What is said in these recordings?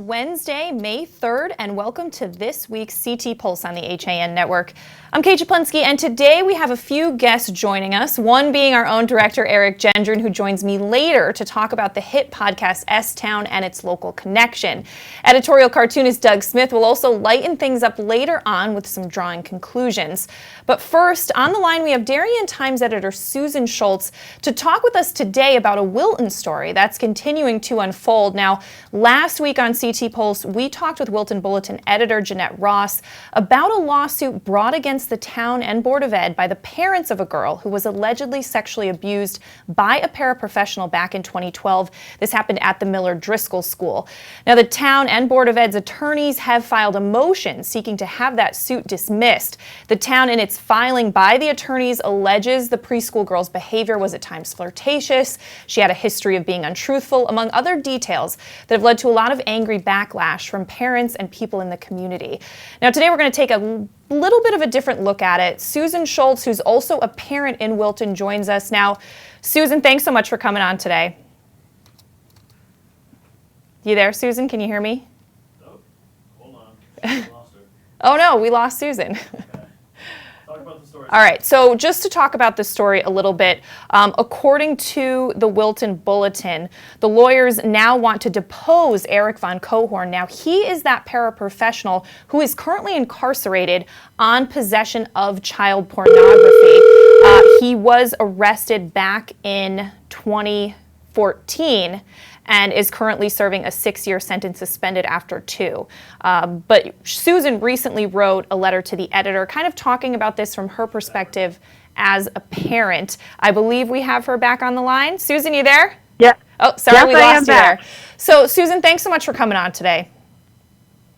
Wednesday, May 3rd, and welcome to this week's CT Pulse on the HAN Network. I'm Kate Japlinsky, and today we have a few guests joining us, one being our own director, Eric Gendron, who joins me later to talk about the hit podcast S-Town and its local connection. Editorial cartoonist Doug Smith will also lighten things up later on with some drawing conclusions. But first, on the line we have Darien Times editor Susan Schultz to talk with us today about a Wilton story that's continuing to unfold. Now, last week on CT Pulse, we talked with Wilton Bulletin editor Jeanette Ross about a lawsuit brought against the town and Board of Ed by the parents of a girl who was allegedly sexually abused by a paraprofessional back in 2012. This happened at the Miller Driscoll School. Now, the town and Board of Ed's attorneys have filed a motion seeking to have that suit dismissed. The town, in its filing by the attorneys, alleges the preschool girl's behavior was at times flirtatious. She had a history of being untruthful, among other details that have led to a lot of angry backlash from parents and people in the community. Now, today we're going to take a little bit of a different look at it. Susan Schultz, who's also a parent in Wilton, joins us now. Susan, thanks so much for coming on today. You there, Susan? Can you hear me? Oh, hold on. I lost her. Oh no, we lost Susan. Okay. Talk about the story. All right, so just to talk about the story a little bit, according to the Wilton Bulletin, the lawyers now want to depose Eric Von Cohorn. Now, he is that paraprofessional who is currently incarcerated on possession of child pornography. He was arrested back in 2014 and is currently serving a 6-year sentence, suspended after 2. But Susan recently wrote a letter to the editor kind of talking about this from her perspective as a parent. I believe we have her back on the line. Susan, you there? Yeah. Oh, sorry, yes, we lost you there. So, Susan, thanks so much for coming on today.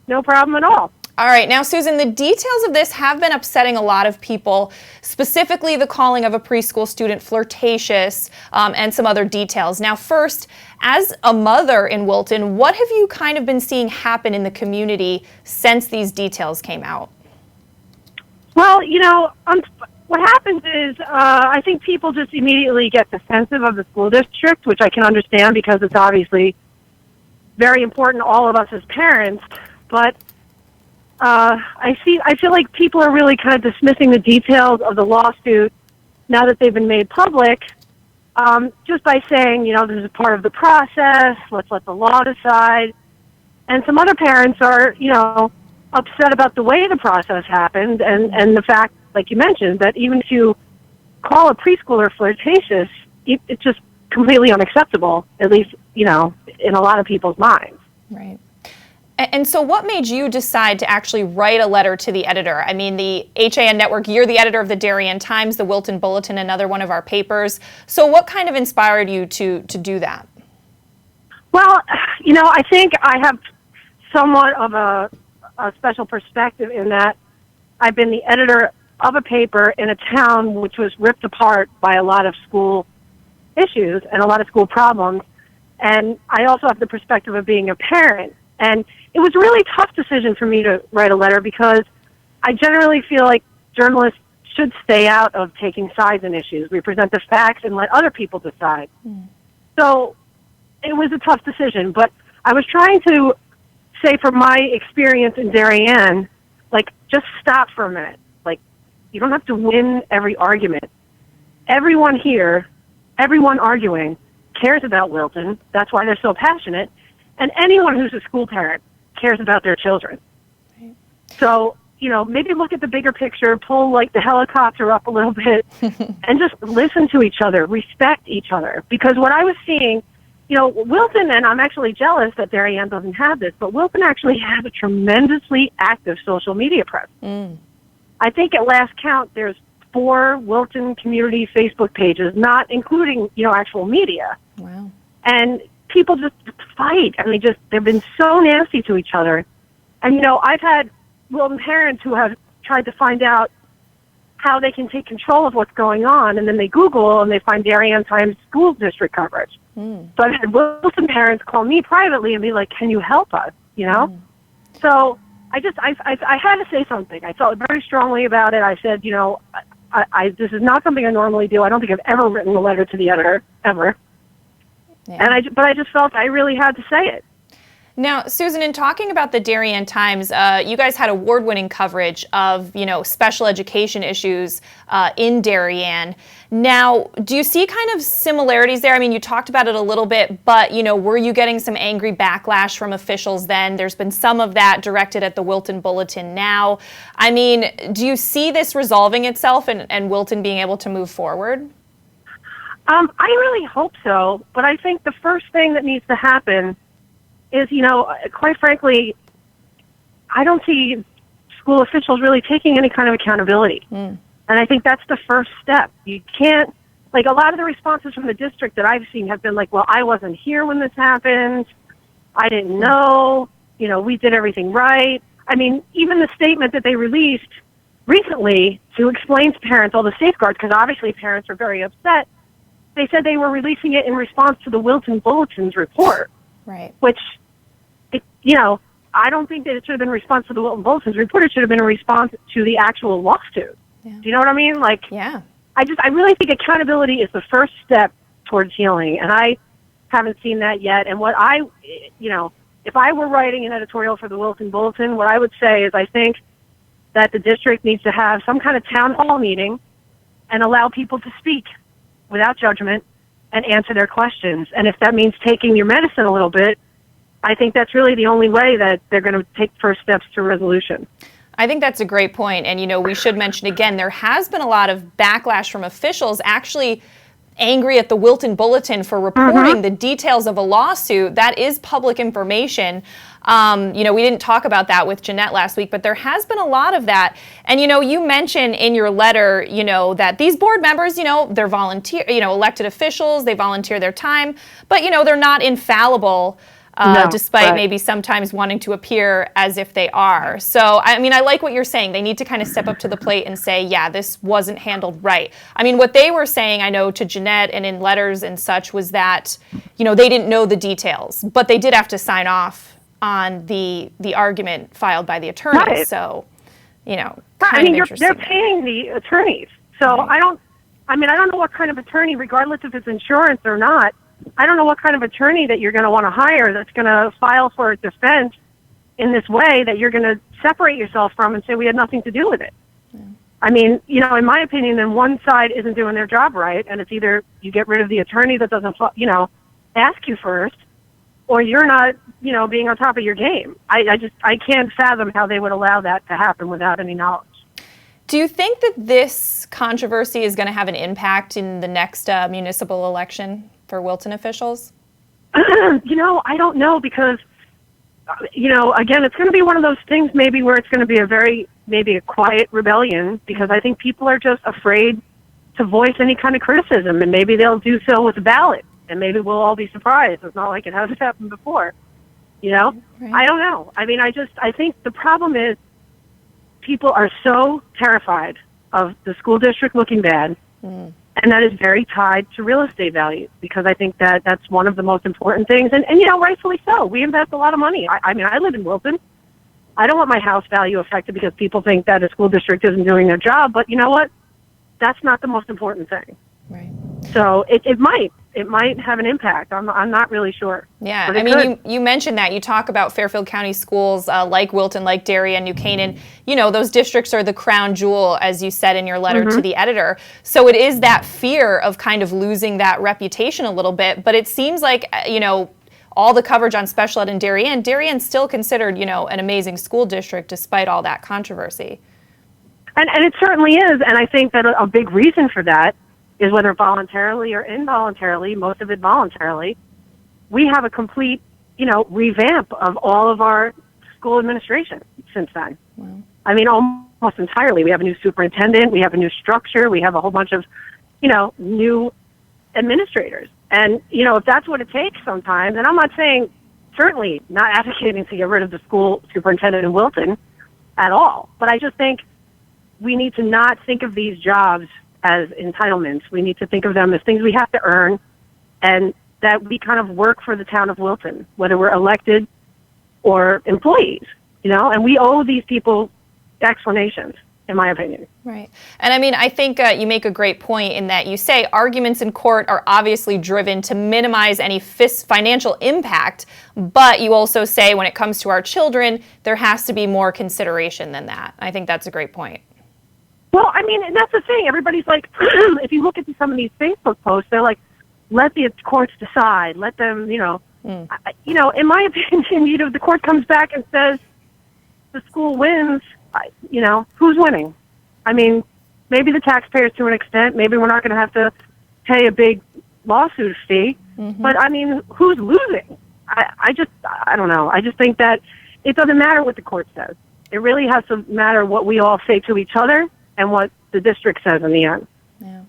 No problem at all. All right, now, Susan, the details of this have been upsetting a lot of people, specifically the calling of a preschool student flirtatious and some other details. Now, first, as a mother in Wilton, what have you kind of been seeing happen in the community since these details came out? Well, you know, what happens is I think people just immediately get defensive of the school district, which I can understand because it's obviously very important to all of us as parents. But I feel like people are really kind of dismissing the details of the lawsuit now that they've been made public, just by saying, you know, this is part of the process, let's let the law decide. And some other parents are, you know, upset about the way the process happened and the fact, like you mentioned, that even if you call a preschooler flirtatious, it's just completely unacceptable, at least, you know, in a lot of people's minds. Right. And so what made you decide to actually write a letter to the editor? I mean, the HAN Network, you're the editor of the Darien Times, the Wilton Bulletin, another one of our papers. So what kind of inspired you to do that? Well, you know, I think I have somewhat of a special perspective in that I've been the editor of a paper in a town which was ripped apart by a lot of school issues and a lot of school problems. And I also have the perspective of being a parent. And it was a really tough decision for me to write a letter because I generally feel like journalists should stay out of taking sides in issues. We present the facts and let other people decide. So it was a tough decision, but I was trying to say from my experience in Darien, like, just stop for a minute. Like, you don't have to win every argument. Everyone here, everyone arguing, cares about Wilton. That's why they're so passionate. And anyone who's a school parent cares about their children. Right. So, you know, maybe look at the bigger picture, pull like the helicopter up a little bit, and just listen to each other, respect each other. Because what I was seeing, you know, Wilton, and I'm actually jealous that Darien doesn't have this, but Wilton actually has a tremendously active social media presence. I think at last count, there's 4 Wilton community Facebook pages, not including, you know, actual media. Wow. And people just fight, and they've been so nasty to each other. And, you know, I've had Wilton parents who have tried to find out how they can take control of what's going on, and then they Google and they find Darien Times school district coverage. So I've had Wilton parents call me privately and be like, can you help us, you know? So I had to say something. I felt very strongly about it. I said, you know, this is not something I normally do. I don't think I've ever written a letter to the editor, ever. Yeah. But I just felt I really had to say it. Now, Susan, in talking about the Darien Times, you guys had award-winning coverage of, special education issues in Darien. Now, do you see kind of similarities there? I mean, you talked about it a little bit, but, were you getting some angry backlash from officials then? There's been some of that directed at the Wilton Bulletin now. I mean, do you see this resolving itself and Wilton being able to move forward? I really hope so, but I think the first thing that needs to happen is, quite frankly, I don't see school officials really taking any kind of accountability. And I think that's the first step. You can't, a lot of the responses from the district that I've seen have been like, well, I wasn't here when this happened. I didn't know. We did everything right. I mean, even the statement that they released recently to explain to parents all the safeguards, because obviously parents are very upset, they said they were releasing it in response to the Wilton Bulletin's report. Right. Which, I don't think that it should have been a response to the Wilton Bulletin's report. It should have been a response to the actual lawsuit. Yeah. Do you know what I mean? Yeah. I really think accountability is the first step towards healing, and I haven't seen that yet. And what if I were writing an editorial for the Wilton Bulletin, what I would say is I think that the district needs to have some kind of town hall meeting and allow people to speak without judgment and answer their questions. And if that means taking your medicine a little bit, I think that's really the only way that they're going to take first steps to resolution. I think that's a great point. And, we should mention again, there has been a lot of backlash from officials actually angry at the Wilton Bulletin for reporting the details of a lawsuit. That is public information. We didn't talk about that with Jeanette last week, but there has been a lot of that. And, you mentioned in your letter, that these board members, they're volunteer, elected officials, they volunteer their time, but, they're not infallible. Despite maybe sometimes wanting to appear as if they are. So, I mean, I like what you're saying. They need to kind of step up to the plate and say, yeah, this wasn't handled right. I mean, what they were saying, I know, to Jeanette and in letters and such was that, they didn't know the details, but they did have to sign off on the argument filed by the attorneys. Right. So, they're paying the attorneys. So Right. I don't know what kind of attorney, regardless if it's insurance or not, I don't know what kind of attorney that you're going to want to hire that's going to file for a defense in this way that you're going to separate yourself from and say we had nothing to do with it. Yeah. I mean, in my opinion, then one side isn't doing their job right, and it's either you get rid of the attorney that doesn't, ask you first, or you're not, being on top of your game. I can't fathom how they would allow that to happen without any knowledge. Do you think that this controversy is going to have an impact in the next municipal election for Wilton officials? I don't know because, again, it's going to be one of those things maybe where it's going to be maybe a quiet rebellion because I think people are just afraid to voice any kind of criticism, and maybe they'll do so with a ballot, and maybe we'll all be surprised. It's not like it hasn't happened before, Right. I don't know. I mean, I think the problem is people are so terrified of the school district looking bad. And that is very tied to real estate values because I think that that's one of the most important things. And rightfully so. We invest a lot of money. I mean, I live in Wilton. I don't want my house value affected because people think that a school district isn't doing their job. But you know what? That's not the most important thing. Right. So it might have an impact. I'm not really sure. Yeah, I mean, you mentioned that. You talk about Fairfield County schools like Wilton, like Darien, New Canaan. Those districts are the crown jewel, as you said in your letter to the editor. So it is that fear of kind of losing that reputation a little bit. But it seems like, all the coverage on special ed in Darien's still considered, an amazing school district despite all that controversy. And it certainly is. And I think that a big reason for that is whether voluntarily or involuntarily, most of it voluntarily, we have a complete, revamp of all of our school administration since then. Wow. I mean, almost entirely. We have a new superintendent, we have a new structure, we have a whole bunch of, new administrators. And, if that's what it takes sometimes, and I'm not saying, certainly not advocating to get rid of the school superintendent in Wilton at all, but I just think we need to not think of these jobs as entitlements. We need to think of them as things we have to earn and that we kind of work for the town of Wilton, whether we're elected or employees, and we owe these people explanations. in my opinion. Right. And I mean, I think you make a great point in that you say arguments in court are obviously driven to minimize any financial impact, but you also say when it comes to our children, there has to be more consideration than that. I think that's a great point. Well, I mean, and that's the thing. Everybody's like, if you look at some of these Facebook posts, they're like, let the courts decide. Let them, in my opinion, if the court comes back and says the school wins, who's winning? I mean, maybe the taxpayers to an extent. Maybe we're not going to have to pay a big lawsuit fee. Mm-hmm. But, I mean, who's losing? I don't know. I just think that it doesn't matter what the court says. It really has to matter what we all say to each other and what the district says in the end. Yeah.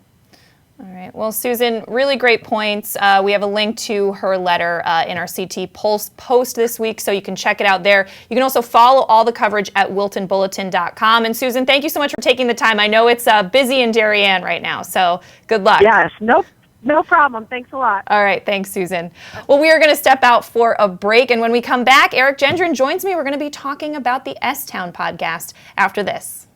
All right. Well, Susan, really great points. We have a link to her letter in our CT Pulse post this week, so you can check it out there. You can also follow all the coverage at wiltonbulletin.com. And Susan, thank you so much for taking the time. I know it's busy in Darien right now, so good luck. Yes. No problem. Thanks a lot. All right. Thanks, Susan. Well, we are going to step out for a break, and when we come back, Eric Gendron joins me. We're going to be talking about the S-Town podcast after this.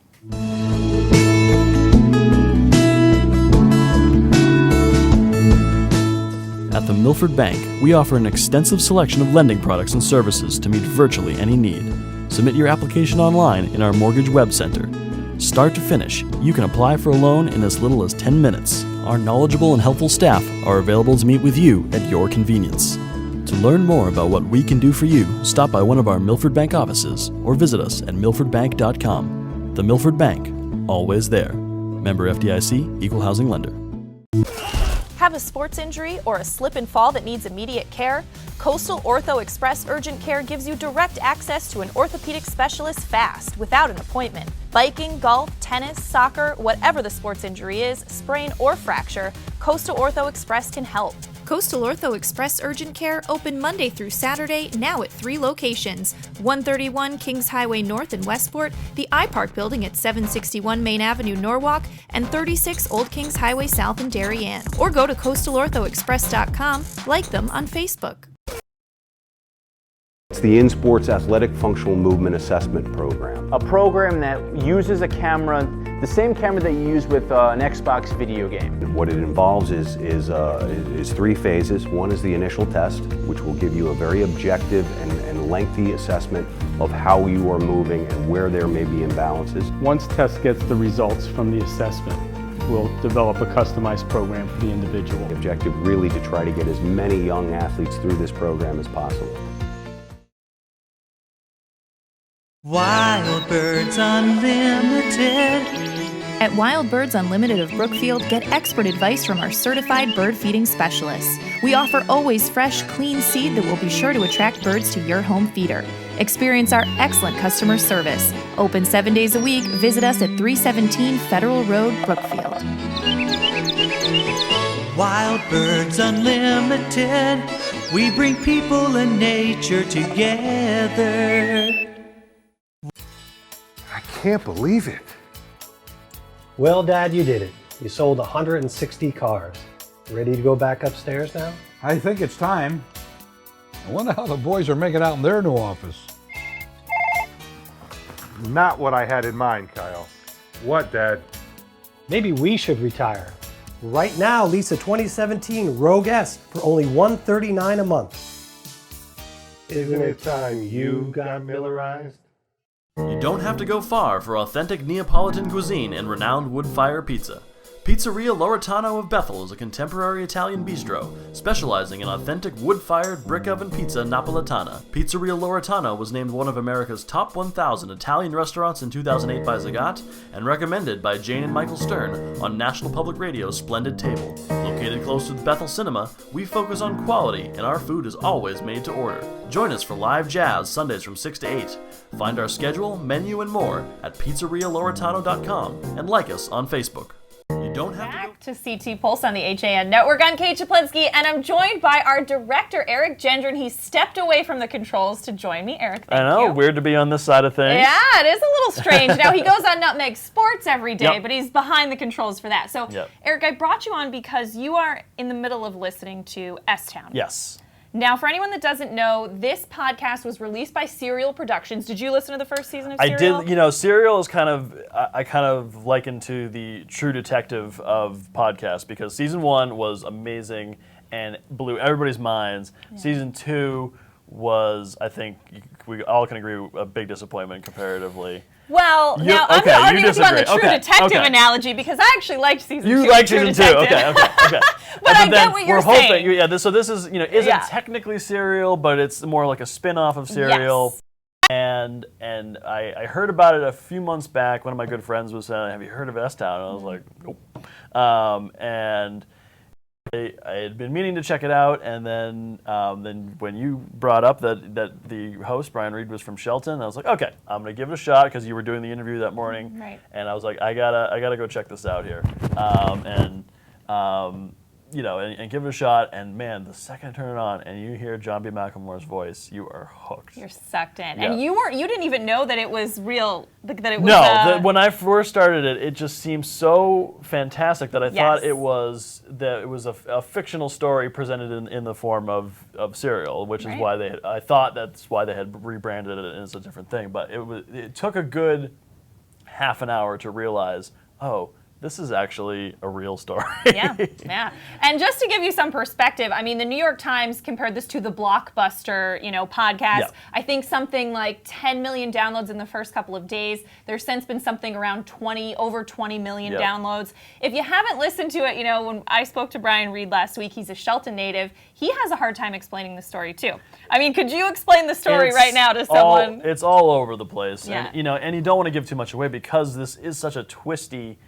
At the Milford Bank, we offer an extensive selection of lending products and services to meet virtually any need. Submit your application online in our Mortgage Web Center. Start to finish, you can apply for a loan in as little as 10 minutes. Our knowledgeable and helpful staff are available to meet with you at your convenience. To learn more about what we can do for you, stop by one of our Milford Bank offices or visit us at milfordbank.com. The Milford Bank, always there. Member FDIC, Equal Housing Lender. Have a sports injury or a slip and fall that needs immediate care? Coastal Ortho Express Urgent Care gives you direct access to an orthopedic specialist fast, without an appointment. Biking, golf, tennis, soccer, whatever the sports injury is, sprain or fracture, Coastal Ortho Express can help. Coastal Ortho Express Urgent Care open Monday through Saturday, now at 3 locations: 131 Kings Highway North in Westport, the iPark building at 761 Main Avenue, Norwalk, and 36 Old Kings Highway South in Darien. Or go to coastalorthoexpress.com, like them on Facebook. It's the InSports Athletic Functional Movement Assessment Program. A program that uses a camera, the same camera that you use with an Xbox video game. What it involves is 3 phases. One is the initial test, which will give you a very objective and lengthy assessment of how you are moving and where there may be imbalances. Once test gets the results from the assessment, we'll develop a customized program for the individual. The objective really to try to get as many young athletes through this program as possible. Wild Birds Unlimited. At Wild Birds Unlimited of Brookfield, get expert advice from our certified bird feeding specialists. We offer always fresh, clean seed that will be sure to attract birds to your home feeder. Experience our excellent customer service. Open 7 days a week. Visit us at 317 Federal Road, Brookfield. Wild Birds Unlimited. We bring people and nature together. I can't believe it. Well, Dad, you did it. You sold 160 cars. Ready to go back upstairs now? I think it's time. I wonder how the boys are making out in their new office. Not what I had in mind, Kyle. What, Dad? Maybe we should retire. Right now, lease a 2017 Rogue S for only $139 a month. Isn't it time you got Millerized? You don't have to go far for authentic Neapolitan cuisine and renowned wood-fire pizza. Pizzeria Loretano of Bethel is a contemporary Italian bistro, specializing in authentic wood-fired brick oven pizza Napolitana. Pizzeria Loretano was named one of America's top 1,000 Italian restaurants in 2008 by Zagat, and recommended by Jane and Michael Stern on National Public Radio's Splendid Table. Located close to the Bethel Cinema, we focus on quality, and our food is always made to order. Join us for live jazz Sundays from 6 to 8. Find our schedule, menu, and more at pizzerialoretano.com, and like us on Facebook. You don't have Back to CT Pulse on the HAN Network. I'm Kate Chaplinsky, and I'm joined by our director, Eric Gendron. He stepped away from the controls to join me. Eric, thank you. I know, weird to be on this side of things. Yeah, it is a little strange. Now, he goes on Nutmeg Sports every day, Yep. but he's behind the controls for that. So, Yep. Eric, I brought you on because you are in the middle of listening to S-Town. Yes. Now, for anyone that doesn't know, this podcast was released by Serial Productions. Did you listen to the first season of Serial? I did. You know, Serial is kind of, I kind of liken to the True Detective of podcasts, because season 1 was amazing and blew everybody's minds. Yeah. Season 2 was, I think, we all can agree, a big disappointment comparatively. Well, now I'm going to argue with you on the True Detective analogy, because I actually liked season 2. You liked season 2, okay. But I get what you're saying. Yeah, so this is, isn't technically Serial, but it's more like a spin-off of Serial. Yes. And I heard about it a few months back. One of my good friends was saying, "Have you heard of S-Town?" And I was like, "Nope." And I had been meaning to check it out, and then when you brought up that the host Brian Reed was from Shelton, I was like, okay, I'm gonna give it a shot, because you were doing the interview that morning, right? And I was like, I gotta go check this out here, and give it a shot. And man, the second I turn it on and you hear John B. McLemore's voice, you are hooked. You're sucked in. Yeah. And you didn't even know that it was real, that it was... No, when I first started it, it just seemed so fantastic that I thought it was a fictional story presented in the form of Serial, which is why I thought that's why they had rebranded it as a different thing. But it took a good half an hour to realize, oh, this is actually a real story. Yeah. And just to give you some perspective, I mean, the New York Times compared this to the Blockbuster, podcast. Yeah. I think something like 10 million downloads in the first couple of days. There's since been something around over 20 million downloads. If you haven't listened to it, when I spoke to Brian Reed last week, he's a Shelton native. He has a hard time explaining the story too. I mean, could you explain the story right now to someone? It's all over the place. Yeah. And you don't want to give too much away, because this is such a twisty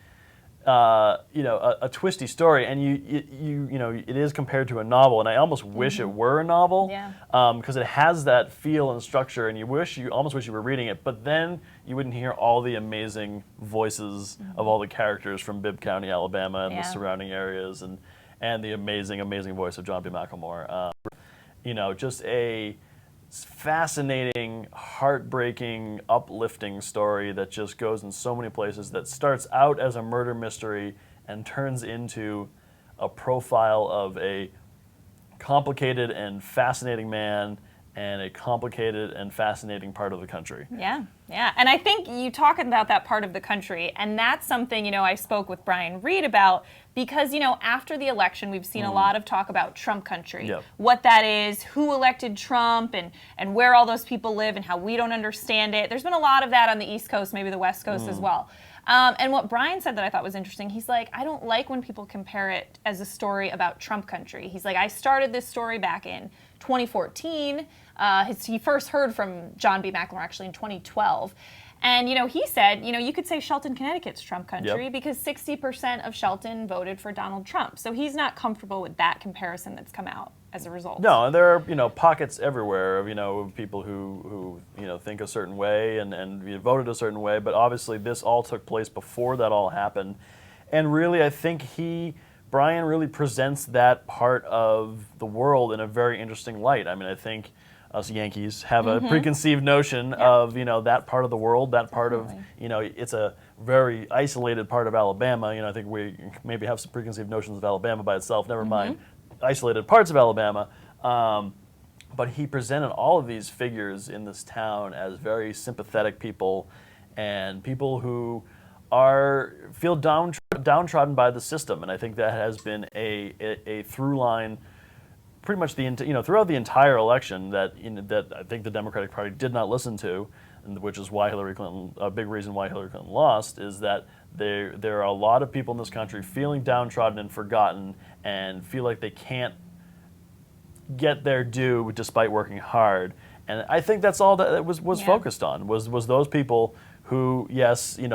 a twisty story, and it is compared to a novel, and I almost wish it were a novel, because it has that feel and structure, and you almost wish you were reading it, but then you wouldn't hear all the amazing voices of all the characters from Bibb County, Alabama, and the surrounding areas, and the amazing voice of John B. McLemore. Just a fascinating, heartbreaking, uplifting story that just goes in so many places, that starts out as a murder mystery and turns into a profile of a complicated and fascinating man and a complicated and fascinating part of the country. Yeah. And I think you talk about that part of the country, and that's something, I spoke with Brian Reed about, because, after the election, we've seen a lot of talk about Trump country, what that is, who elected Trump, and where all those people live, and how we don't understand it. There's been a lot of that on the East Coast, maybe the West Coast as well. And what Brian said that I thought was interesting, he's like, I don't like when people compare it as a story about Trump country. He's like, I started this story back in 2014. He first heard from John B. McLemore actually in 2012. And, he said, you could say Shelton, Connecticut's Trump country, because 60% of Shelton voted for Donald Trump. So he's not comfortable with that comparison that's come out as a result. No, and there are, pockets everywhere of, people who think a certain way and voted a certain way. But obviously this all took place before that all happened. And really, I think Brian really presents that part of the world in a very interesting light. I mean, I think us Yankees have a preconceived notion of, that part of the world, that part of, it's a very isolated part of Alabama. I think we maybe have some preconceived notions of Alabama by itself, never mind isolated parts of Alabama. But he presented all of these figures in this town as very sympathetic people, and people who feel downtrodden by the system. And I think that has been a through line pretty much throughout the entire election, that I think the Democratic Party did not listen to, and which is why a big reason why Hillary Clinton lost, is that there are a lot of people in this country feeling downtrodden and forgotten, and feel like they can't get their due despite working hard. And I think that's all that it was focused on, was those people who, yes, they do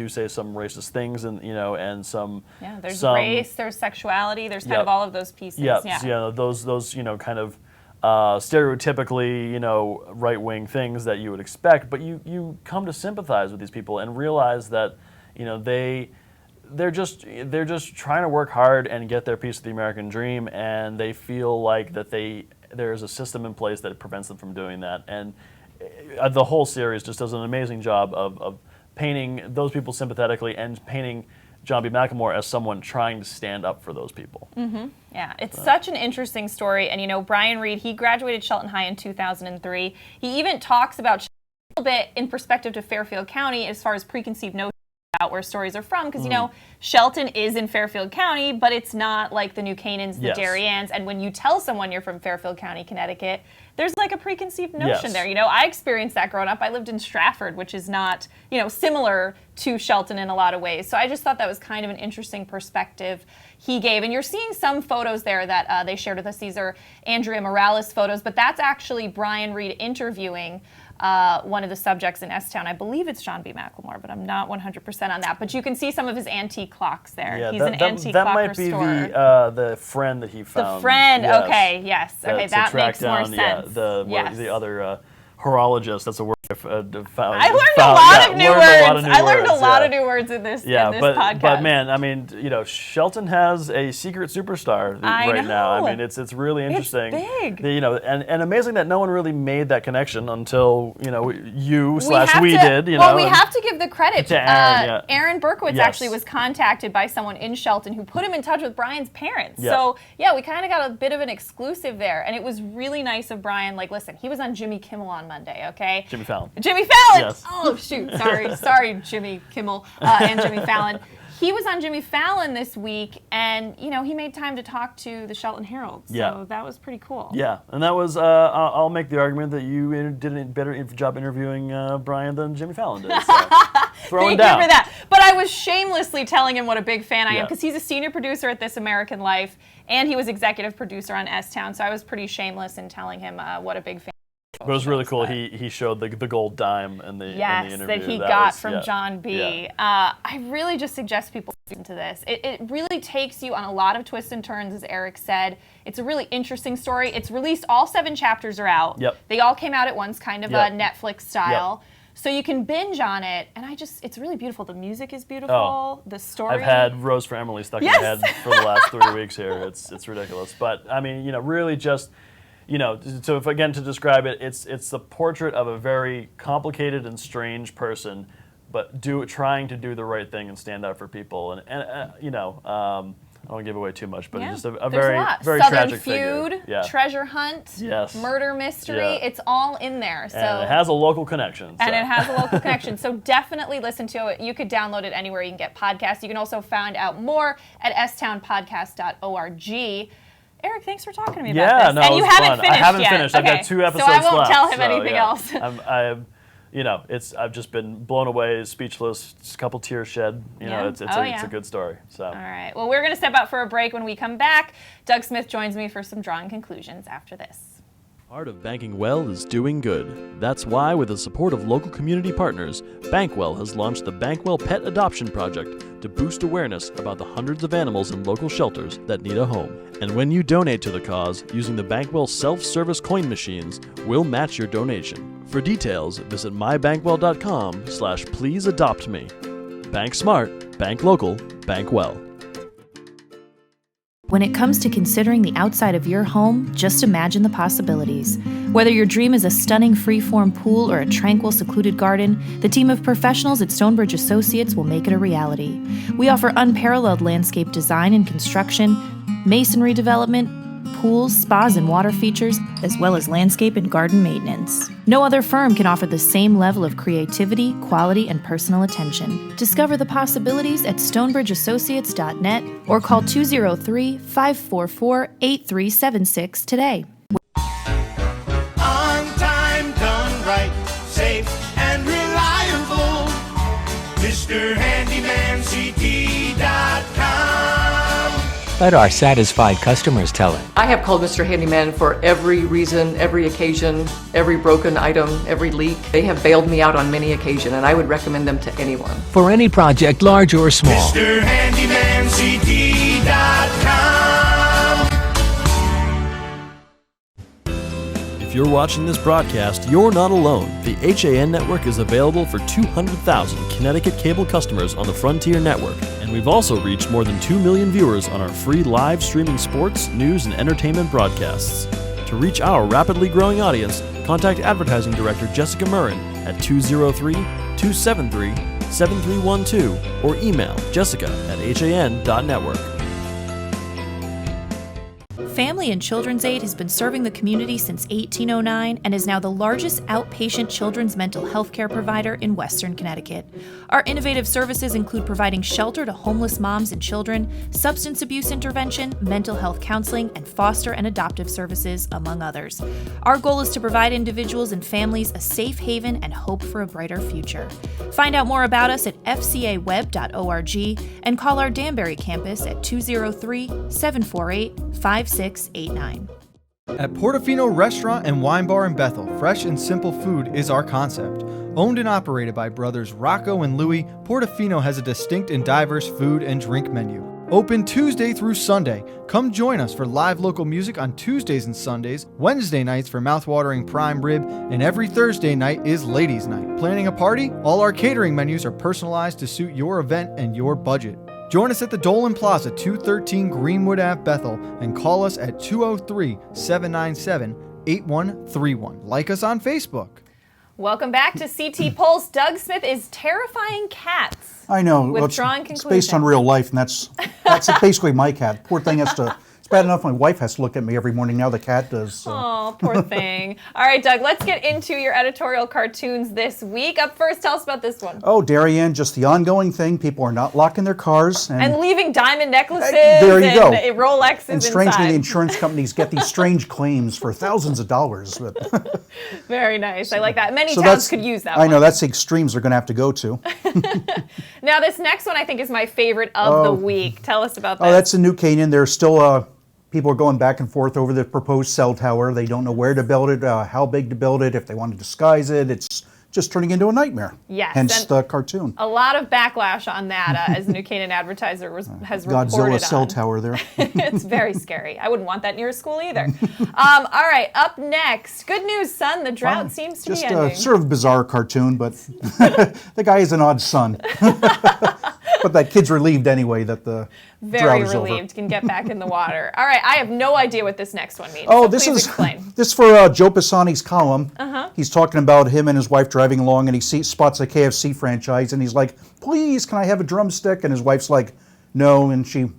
say some racist things, and some there's race, there's sexuality, there's kind of all of those pieces. Those kind of stereotypically right-wing things that you would expect, but you come to sympathize with these people and realize that they're just trying to work hard and get their piece of the American dream, and they feel like that there's a system in place that prevents them from doing that. And the whole series just does an amazing job of painting those people sympathetically, and painting John B. McLemore as someone trying to stand up for those people. Yeah, it's such an interesting story. And, you know, Brian Reed, he graduated Shelton High in 2003. He even talks about a little bit in perspective to Fairfield County as far as preconceived notions about where stories are from. Because, you know, Shelton is in Fairfield County, but it's not like the New Canaans, the Darien. And when you tell someone you're from Fairfield County, Connecticut, there's like a preconceived notion there. You know, I experienced that growing up. I lived in Stratford, which is not, you know, similar to Shelton in a lot of ways. So I just thought that was kind of an interesting perspective he gave. And you're seeing some photos there that they shared with us. These are Andrea Morales photos, but that's actually Brian Reed interviewing one of the subjects in S-Town. I believe it's John B. McLemore, but I'm not 100% on that. But you can see some of his antique clocks there. Yeah, He's an antique clock restorer. That might be the friend that he found. The friend, okay, yes. Okay, that makes more sense. Yeah, the other horologist, that's a word I learned a lot of new words. I learned a lot of new words in this podcast. But man, I mean, you know, Shelton has a secret superstar right now. I mean, it's really interesting. It's big. You know, and amazing that no one really made that connection until, you know, we did. You know, we have to give the credit to Aaron. Aaron Berkowitz actually was contacted by someone in Shelton who put him in touch with Brian's parents. Yeah. So yeah, we kind of got a bit of an exclusive there, and it was really nice of Brian. Like, listen, he was on Jimmy Kimmel on Monday. Okay. Jimmy Fallon. Yes. Oh shoot! Sorry, Jimmy Kimmel and Jimmy Fallon. He was on Jimmy Fallon this week, and you know he made time to talk to the Shelton Herald. So that was pretty cool. Yeah, and that was. I'll make the argument that you did a better job interviewing Brian than Jimmy Fallon did. So. Throwing Thank down. you for that. But I was shamelessly telling him what a big fan I am because he's a senior producer at This American Life, and he was executive producer on S-Town. So I was pretty shameless in telling him what a big fan. But it was really cool. He showed the gold dime in the interview. That he got from John B. I really just suggest people listen to this. It really takes you on a lot of twists and turns, as Eric said. It's a really interesting story. It's released. All 7 chapters are out. Yep. They all came out at once, kind of a Netflix style. Yep. So you can binge on it, and it's really beautiful. The music is beautiful. The story. I've had Rose for Emily stuck in my head for the last 3 weeks here. It's ridiculous. But I mean, you know, really just. You know, so if again to describe it, it's the portrait of a very complicated and strange person, but trying to do the right thing and stand up for people. And you know, I don't want to give away too much, but it's just a very Southern tragic Feud, figure. Treasure Hunt, murder mystery. It's all in there. So and it has a local connection. And it has a local connection. So definitely listen to it. You could download it anywhere you can get podcasts. You can also find out more at stownpodcast.org. Eric, thanks for talking to me about this. No, and you haven't finished I haven't yet. finished. Okay. I've got 2 episodes left. So I won't left, tell him anything else. You know, I've just been blown away, speechless, just a couple tears shed. You know, it's a good story. So. All right. Well, we're going to step out for a break. When we come back, Doug Smith joins me for some drawing conclusions after this. Part of banking well is doing good. That's why, with the support of local community partners, Bankwell has launched the Bankwell Pet Adoption Project to boost awareness about the hundreds of animals in local shelters that need a home. And when you donate to the cause using the Bankwell self-service coin machines, we'll match your donation. For details, visit mybankwell.com/pleaseadoptme. Bank smart, bank local, bank well. When it comes to considering the outside of your home, just imagine the possibilities. Whether your dream is a stunning freeform pool or a tranquil, secluded garden, the team of professionals at Stonebridge Associates will make it a reality. We offer unparalleled landscape design and construction, masonry development, pools, spas, and water features, as well as landscape and garden maintenance. No other firm can offer the same level of creativity, quality, and personal attention. Discover the possibilities at stonebridgeassociates.net or call 203-544-8376 today. On time, done right, safe and reliable. MrHandymanCT.com. Let our satisfied customers tell it. I have called Mr. Handyman for every reason, every occasion, every broken item, every leak. They have bailed me out on many occasions, and I would recommend them to anyone. For any project, large or small. MrHandymanCT.com. If you're watching this broadcast, you're not alone. The HAN network is available for 200,000 Connecticut cable customers on the Frontier network. And we've also reached more than 2 million viewers on our free live streaming sports, news, and entertainment broadcasts. To reach our rapidly growing audience, contact Advertising Director Jessica Murrin at 203-273-5700. 888-7312 or email jessica@han.network. Family and Children's Aid has been serving the community since 1809 and is now the largest outpatient children's mental health care provider in Western Connecticut. Our innovative services include providing shelter to homeless moms and children, substance abuse intervention, mental health counseling, and foster and adoptive services, among others. Our goal is to provide individuals and families a safe haven and hope for a brighter future. Find out more about us at fcaweb.org and call our Danbury campus at 203-748-5689. At Portofino Restaurant and Wine Bar in Bethel, fresh and simple food is our concept. Owned and operated by brothers Rocco and Louie, Portofino has a distinct and diverse food and drink menu. Open Tuesday through Sunday. Come join us for live local music on Tuesdays and Sundays, Wednesday nights for mouthwatering prime rib, and every Thursday night is ladies' night. Planning a party? All our catering menus are personalized to suit your event and your budget. Join us at the Dolan Plaza, 213 Greenwood Ave, Bethel, and call us at 203-797-8131. Like us on Facebook. Welcome back to CT Pulse. Doug Smith is terrifying cats. I know. Withdrawing it's conclusion. based on real life, and that's basically my cat. Poor thing has to. It's bad enough my wife has to look at me every morning. Now the cat does. So. Oh, poor thing. All right, Doug, let's get into your editorial cartoons this week. Up first, tell us about this one. Oh, Darien, just the ongoing thing. People are not locking their cars. And leaving diamond necklaces there you go. and Rolexes and strangely, inside. the insurance companies get these strange claims for thousands of dollars. But very nice. I like that. Many so towns could use that one. I know, that's the extremes they're going to have to go to. Now, this next one I think is my favorite of the week. Tell us about that. Oh, that's in New Canaan. There's still... people are going back and forth over the proposed cell tower. They don't know where to build it, how big to build it, if they want to disguise it. It's just turning into a nightmare. Yes. Hence the cartoon. A lot of backlash on that, as New Canaan Advertiser has reported Godzilla on. cell tower there. It's very scary. I wouldn't want that near a school either. All right, up next. Good news, son. The drought seems to be ending. Just a sort of bizarre cartoon, but the guy is an odd son. But that kid's relieved anyway that the very drought is relieved, over. can get back in the water. All right, I have no idea what this next one means. Oh, so this please is explain. this is for Joe Pisani's column. Uh-huh. He's talking about him and his wife driving along, and he spots a KFC franchise, and he's like, "Please, can I have a drumstick?" And his wife's like, "No," and she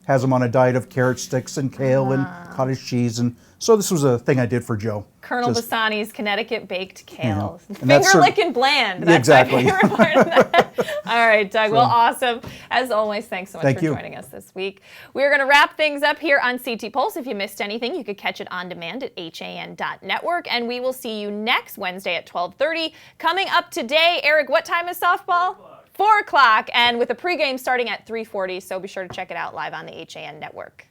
has him on a diet of carrot sticks and kale and cottage cheese, and so this was a thing I did for Joe. Colonel Bassani's Connecticut baked kale. Yeah. Finger licking bland. That's exactly. my favorite part of that. All right, Doug. Well, awesome. As always, thanks so much Thank for you. joining us this week. We're going to wrap things up here on CT Pulse. If you missed anything, you could catch it on demand at han.network, and we will see you next Wednesday at 12:30. Coming up today, Eric, what time is softball? 4 o'clock, and with a pregame starting at 3:40, so be sure to check it out live on the HAN network.